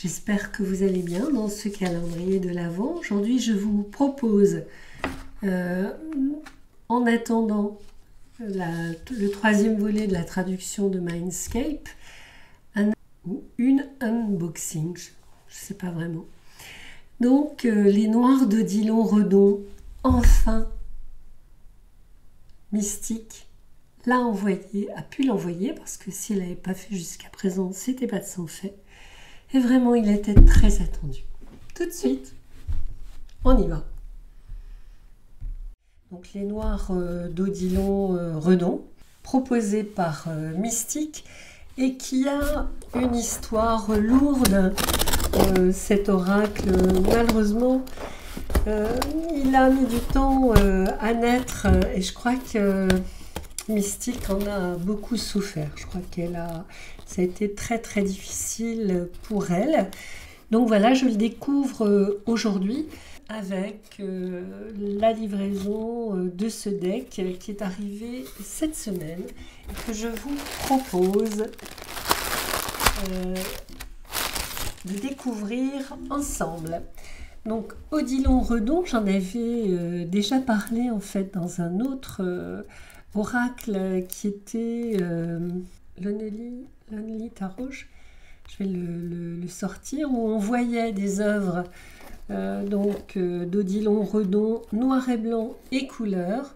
J'espère que vous allez bien dans ce calendrier de l'Avent. Aujourd'hui, je vous propose, en attendant le troisième volet de la traduction de Mindscape, une unboxing. Je ne sais pas vraiment. Donc, les Noirs d'Odilon Redon, enfin, Mystique a pu l'envoyer, parce que s'il n'avait pas fait jusqu'à présent, c'était pas de son fait. Et vraiment, il était très attendu. Tout de suite, on y va. Donc, les Noirs d'Odilon Redon, proposés par Mystique, et qui a une histoire lourde. Cet oracle, malheureusement, il a mis du temps à naître, et je crois que Mystique en a beaucoup souffert. Je crois ça a été très très difficile pour elle. Donc voilà, je le découvre aujourd'hui avec la livraison de ce deck qui est arrivé cette semaine et que je vous propose de découvrir ensemble. Donc Odilon Redon, j'en avais déjà parlé en fait dans un autre oracle qui était Lonely Tarot. Je vais le sortir, où on voyait des œuvres d'Odilon Redon, noir et blanc et couleur.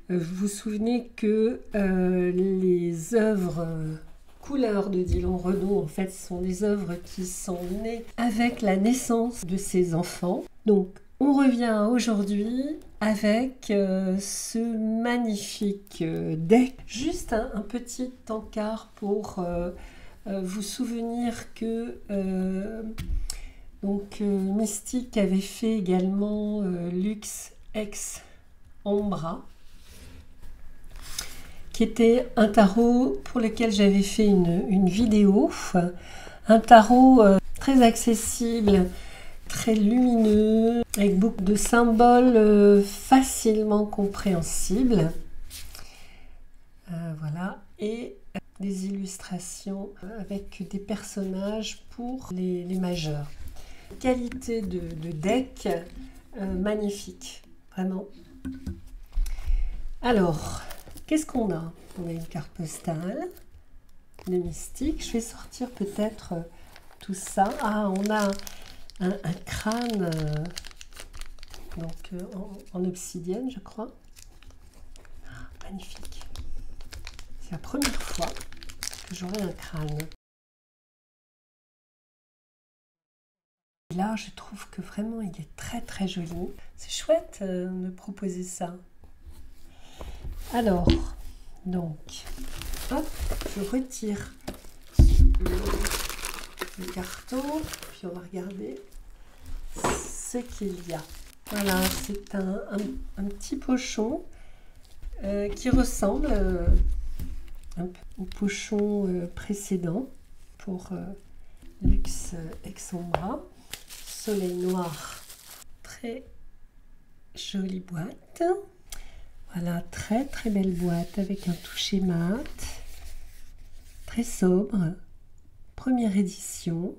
Vous vous souvenez que les œuvres couleurs d'Odilon Redon, en fait, sont des œuvres qui sont nées avec la naissance de ses enfants. Donc, on revient aujourd'hui avec ce magnifique deck. Juste un petit encart pour vous souvenir que Mystique avait fait également Lux Ex Ombra, qui était un tarot pour lequel j'avais fait une vidéo. Un tarot très accessible, très lumineux, avec beaucoup de symboles facilement compréhensibles. Voilà, et des illustrations avec des personnages pour les majeurs. Qualité de deck magnifique, vraiment. Alors, qu'est-ce qu'on a? On a une carte postale de Mystique. Je vais sortir peut-être tout ça. Ah, on a un crâne en obsidienne, je crois. Ah, magnifique. C'est la première fois que j'aurai un crâne. Et là, je trouve que vraiment, il est très très joli. C'est chouette de me proposer ça. Alors, donc, hop, je retire le carton, puis on va regarder ce qu'il y a. Voilà, c'est un petit pochon qui ressemble un peu au pochon précédent pour Lux Ex Ombra. Soleil noir, très jolie boîte. Voilà, très très belle boîte avec un toucher mat, très sobre, première édition,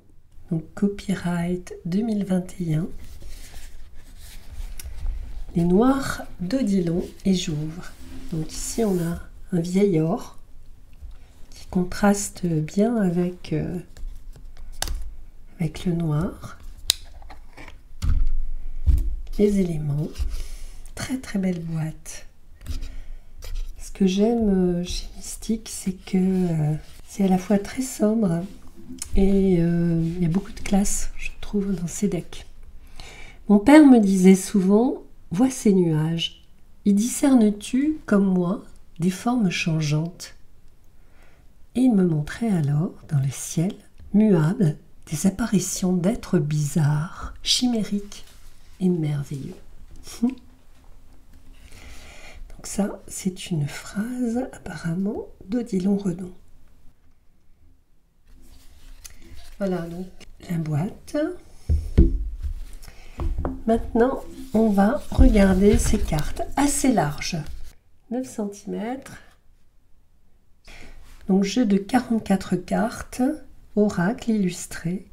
donc copyright 2021. Les Noirs d'Odilon, et j'ouvre. Donc ici on a un vieil or qui contraste bien avec le noir. Les éléments, très très belle boîte. Ce que j'aime chez Mystique, c'est que c'est à la fois très sobre et il y a beaucoup de classe, je trouve, dans ces decks. Mon père me disait souvent, vois ces nuages, y discernes-tu, comme moi, des formes changeantes? Et il me montrait alors, dans le ciel, muable, des apparitions d'êtres bizarres, chimériques et merveilleux. Donc ça, c'est une phrase apparemment d'Odilon Redon. Voilà donc la boîte. Maintenant, on va regarder ces cartes assez larges. 9 cm. Donc jeu de 44 cartes, oracle illustré.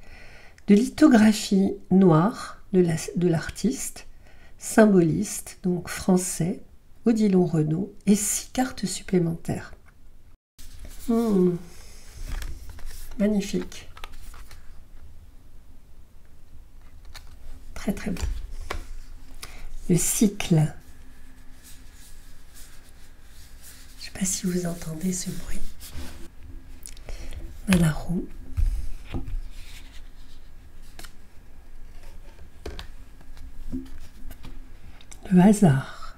de lithographie noire de l'artiste, symboliste, donc français, Odilon Renaud, et 6 cartes supplémentaires. Magnifique. Très très beau. Le cycle. Je ne sais pas si vous entendez ce bruit. Malaro. Le hasard.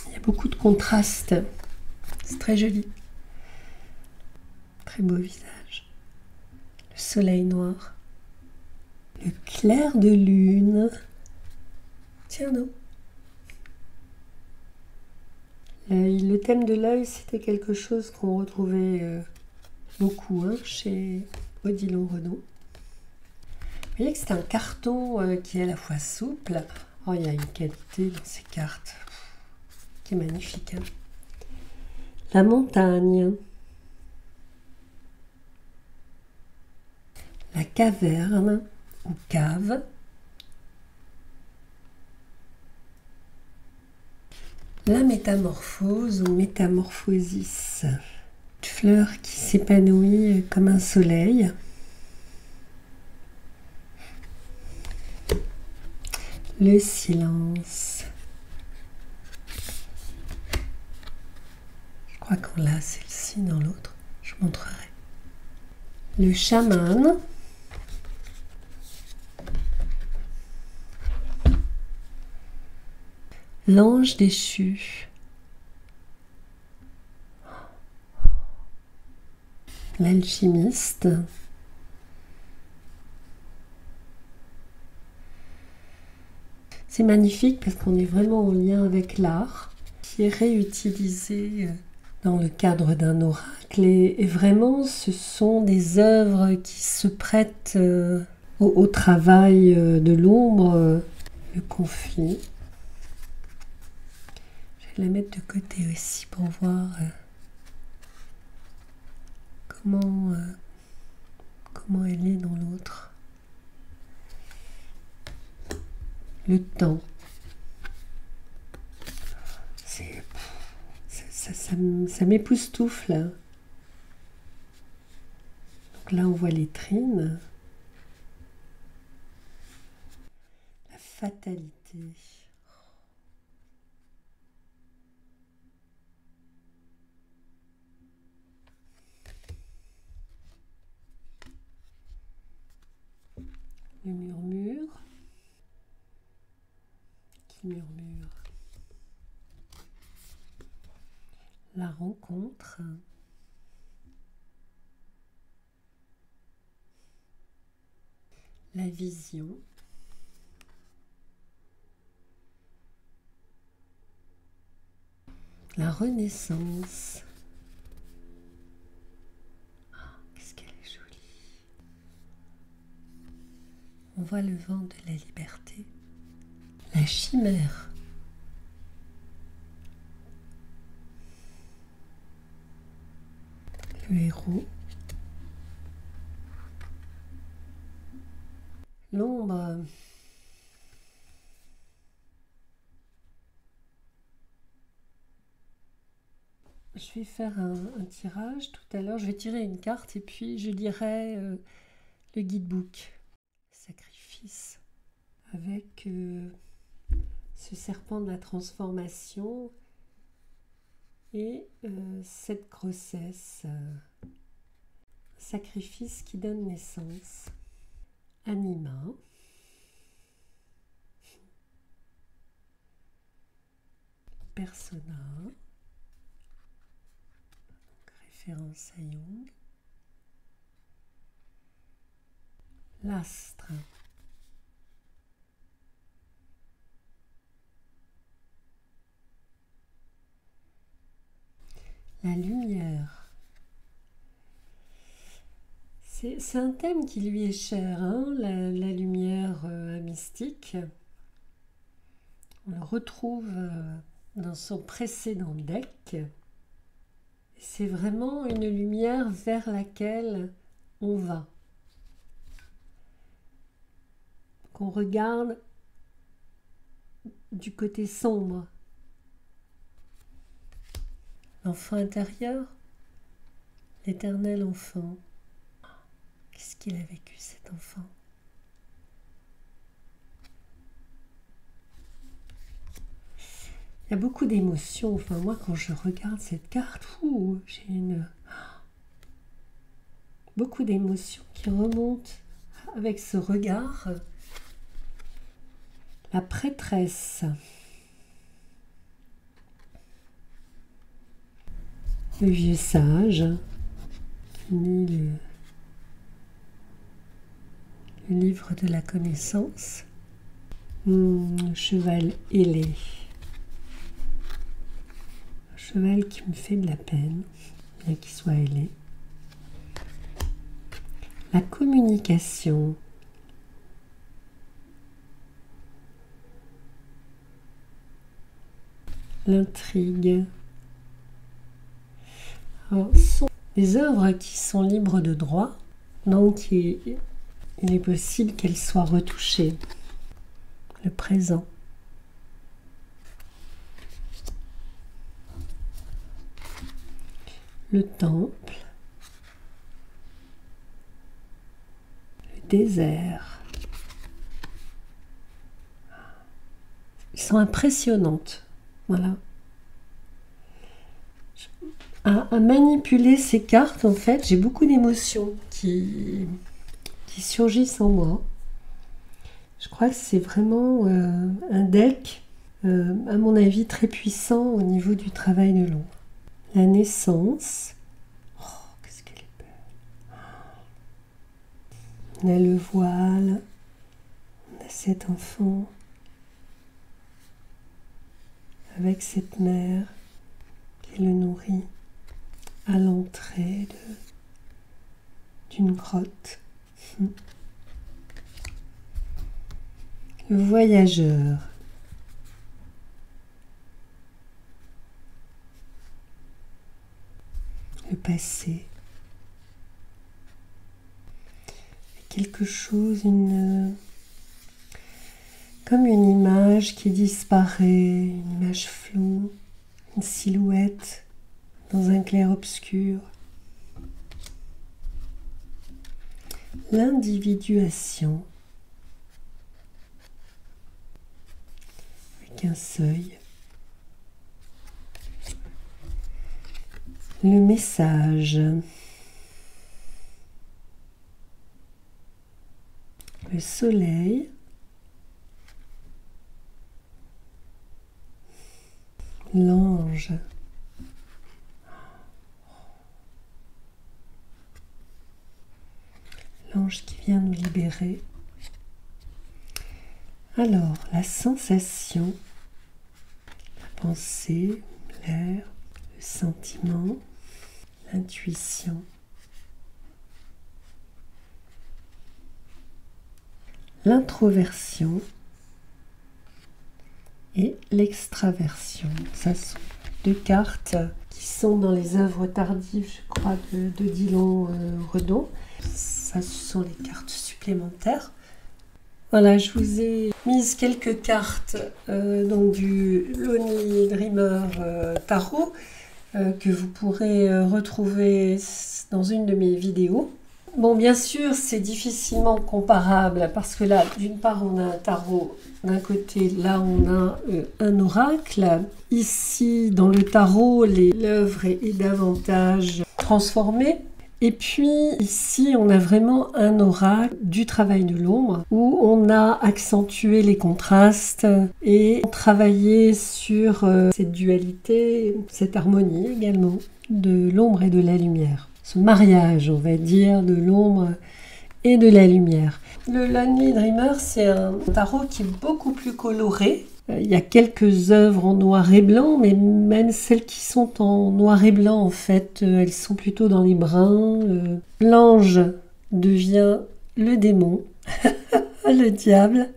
Il y a beaucoup de contrastes. C'est très joli. Très beau visage. Le soleil noir. Le clair de lune. Tiens, non. Le thème de l'œil, c'était quelque chose qu'on retrouvait beaucoup chez Odilon Renaud. Vous voyez que c'est un carton qui est à la fois souple. Oh, il y a une qualité dans ces cartes qui est magnifique. La montagne. La caverne ou cave. La métamorphose ou métamorphosis. Une fleur qui s'épanouit comme un soleil. Le silence. Je crois qu'on l'a celle-ci dans l'autre. Je vous montrerai. Le chaman. L'ange déchu. L'alchimiste. C'est magnifique parce qu'on est vraiment en lien avec l'art qui est réutilisé dans le cadre d'un oracle et vraiment ce sont des œuvres qui se prêtent au travail de l'ombre, le conflit. Je vais la mettre de côté aussi pour voir comment elle est dans l'autre. Le temps. Ça m'époustoufle. Donc là, on voit les trines. La fatalité. Le murmure. Qui murmure. La rencontre. La vision. La renaissance. Oh, qu'est-ce qu'elle est jolie. On voit le vent de la liberté. La chimère. Le héros. L'ombre. Je vais faire un tirage tout à l'heure. Je vais tirer une carte et puis je lirai le guidebook. Sacrifice. Avec ce serpent de la transformation et cette grossesse. Sacrifice qui donne naissance. Anima. Persona. Référence à Jung. L'astre. La lumière. C'est un thème qui lui est cher, la lumière mystique. On le retrouve dans son précédent deck. C'est vraiment une lumière vers laquelle on va. Qu'on regarde du côté sombre. L'enfant intérieur, l'éternel enfant. Qu'est-ce qu'il a vécu cet enfant? Il y a beaucoup d'émotions. Enfin, moi, quand je regarde cette carte, j'ai beaucoup d'émotions qui remontent avec ce regard. La prêtresse. Le vieux sage. Lit le livre de la connaissance. Le cheval ailé. Un cheval qui me fait de la peine, bien qu'il soit ailé. La communication. L'intrigue. Ce sont des œuvres qui sont libres de droit, donc il est possible qu'elles soient retouchées. Le présent. Le temple. Le désert. Ils sont impressionnantes. Voilà. À manipuler ces cartes, en fait, j'ai beaucoup d'émotions qui surgissent en moi. Je crois que c'est vraiment un deck, à mon avis, très puissant au niveau du travail de l'ombre. La naissance. Oh, qu'est-ce qu'elle est belle. On a le voile. On a cet enfant. Avec cette mère qui le nourrit à l'entrée d'une grotte. Le voyageur. Le passé. Quelque chose, comme une image qui disparaît, une image floue, une silhouette dans un clair-obscur. L'individuation avec un seuil. Le message. Le soleil. L'ange. L'ange qui vient nous libérer. Alors, la sensation, la pensée, l'air, le sentiment, l'intuition. L'introversion et l'extraversion. Ça sont deux cartes qui sont dans les œuvres tardives, je crois, d'Odilon Redon. Ça, ce sont les cartes supplémentaires. Voilà, je vous ai mis quelques cartes donc du Lonely Dreamer Tarot que vous pourrez retrouver dans une de mes vidéos. Bon, bien sûr, c'est difficilement comparable parce que là, d'une part, on a un tarot d'un côté, là, on a un oracle. Ici, dans le tarot, l'œuvre est davantage transformée. Et puis, ici, on a vraiment un oracle du travail de l'ombre où on a accentué les contrastes et travaillé sur cette dualité, cette harmonie également de l'ombre et de la lumière. Ce mariage, on va dire, de l'ombre et de la lumière. Le Lonely Dreamer, c'est un tarot qui est beaucoup plus coloré. Il y a quelques œuvres en noir et blanc, mais même celles qui sont en noir et blanc, en fait, elles sont plutôt dans les bruns. L'ange devient le démon, le diable.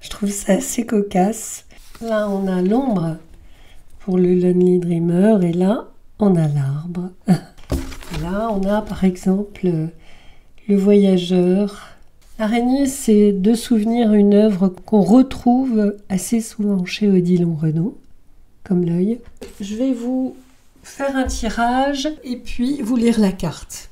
Je trouve ça assez cocasse. Là, on a l'ombre pour le Lonely Dreamer, et là, on a l'arbre. Là, on a par exemple le voyageur. L'araignée, c'est de souvenir une œuvre qu'on retrouve assez souvent chez Odilon Redon, comme l'œil. Je vais vous faire un tirage et puis vous lire la carte.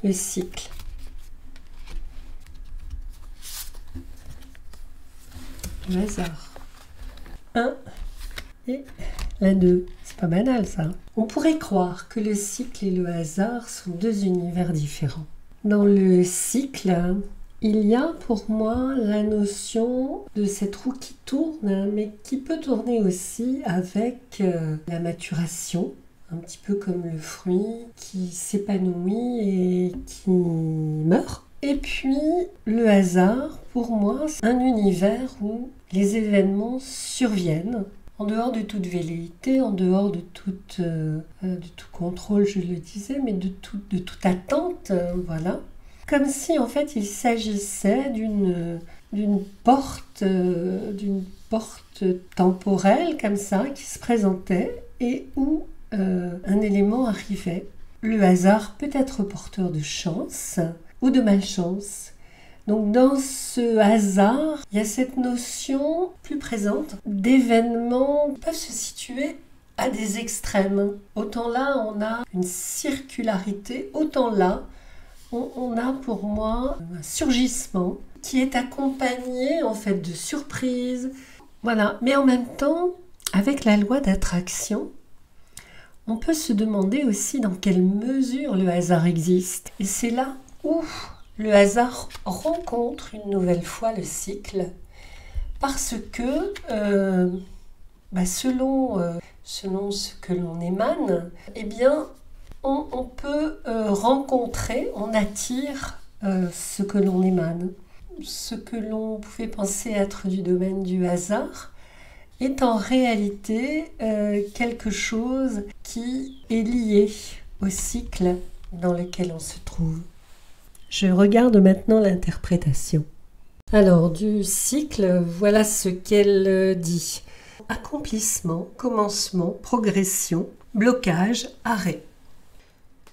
Le cycle. Le hasard. 1 et la 2. C'est pas banal ça. On pourrait croire que le cycle et le hasard sont deux univers différents. Dans le cycle, il y a pour moi la notion de cette roue qui tourne, mais qui peut tourner aussi avec la maturation, un petit peu comme le fruit qui s'épanouit et qui meurt. Et puis le hasard, pour moi, c'est un univers où les événements surviennent en dehors de toute velléité, en dehors de tout contrôle, je le disais, mais de toute attente, voilà. Comme si en fait il s'agissait d'une porte temporelle comme ça qui se présentait et où un élément arrivait. Le hasard peut être porteur de chance ou de malchance. Donc dans ce hasard, il y a cette notion plus présente d'événements qui peuvent se situer à des extrêmes. Autant là, on a une circularité, autant là, on a pour moi un surgissement qui est accompagné en fait de surprises. Voilà, mais en même temps, avec la loi d'attraction, on peut se demander aussi dans quelle mesure le hasard existe. Et c'est là où le hasard rencontre une nouvelle fois le cycle, parce que selon ce que l'on émane, eh bien, on peut rencontrer, on attire ce que l'on émane. Ce que l'on pouvait penser être du domaine du hasard est en réalité quelque chose qui est lié au cycle dans lequel on se trouve. Je regarde maintenant l'interprétation. Alors, du cycle, voilà ce qu'elle dit. Accomplissement, commencement, progression, blocage, arrêt.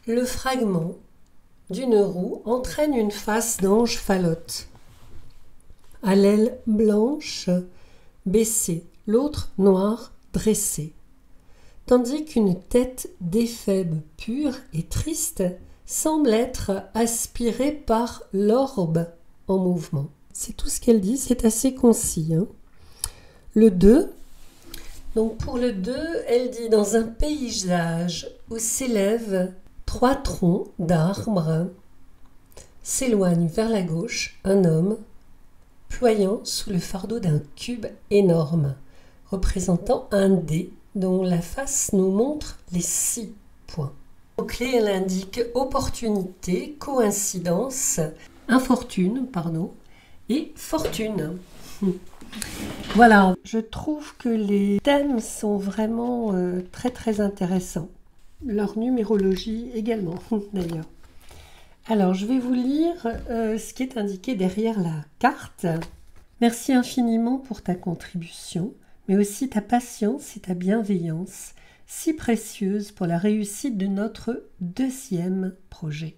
Le fragment d'une roue entraîne une face d'ange falote, à l'aile blanche baissée, l'autre noire dressée, tandis qu'une tête d'éphèbe pure et triste semble être aspirée par l'orbe en mouvement. C'est tout ce qu'elle dit, c'est assez concis. Le 2, donc pour le 2, elle dit « Dans un paysage où s'élèvent 3 troncs d'arbres, s'éloigne vers la gauche un homme ployant sous le fardeau d'un cube énorme, représentant un dé dont la face nous montre les 6 points. » Au clé, elle indique opportunité, coïncidence, infortune, et fortune. Voilà, je trouve que les thèmes sont vraiment très très intéressants. Leur numérologie également, d'ailleurs. Alors, je vais vous lire ce qui est indiqué derrière la carte. Merci infiniment pour ta contribution, mais aussi ta patience et ta bienveillance, si précieuse pour la réussite de notre 2e projet.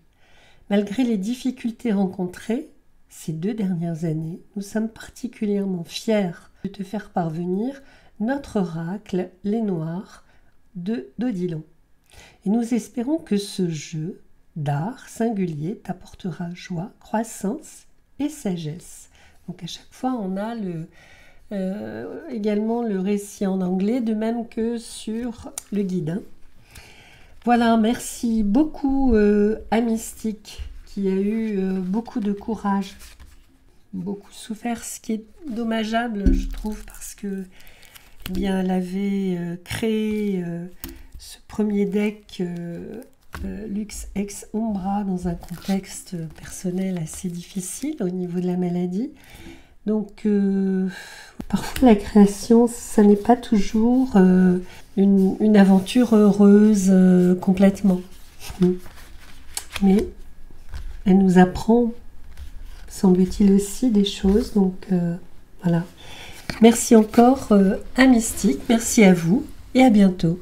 Malgré les difficultés rencontrées ces 2 dernières années, nous sommes particulièrement fiers de te faire parvenir notre oracle, les Noirs, d'Odilon. Et nous espérons que ce jeu d'art singulier t'apportera joie, croissance et sagesse. Donc à chaque fois, on a également le récit en anglais, de même que sur le guide. Voilà, merci beaucoup à Mystique, qui a eu beaucoup de courage, beaucoup souffert, ce qui est dommageable, je trouve, parce que eh bien, elle avait créé ce premier deck Lux Ex Umbra dans un contexte personnel assez difficile au niveau de la maladie. Donc, parfois la création, ça n'est pas toujours une aventure heureuse complètement. Mais elle nous apprend, semble-t-il aussi, des choses. Donc, voilà. Merci encore à Mystique, merci à vous et à bientôt.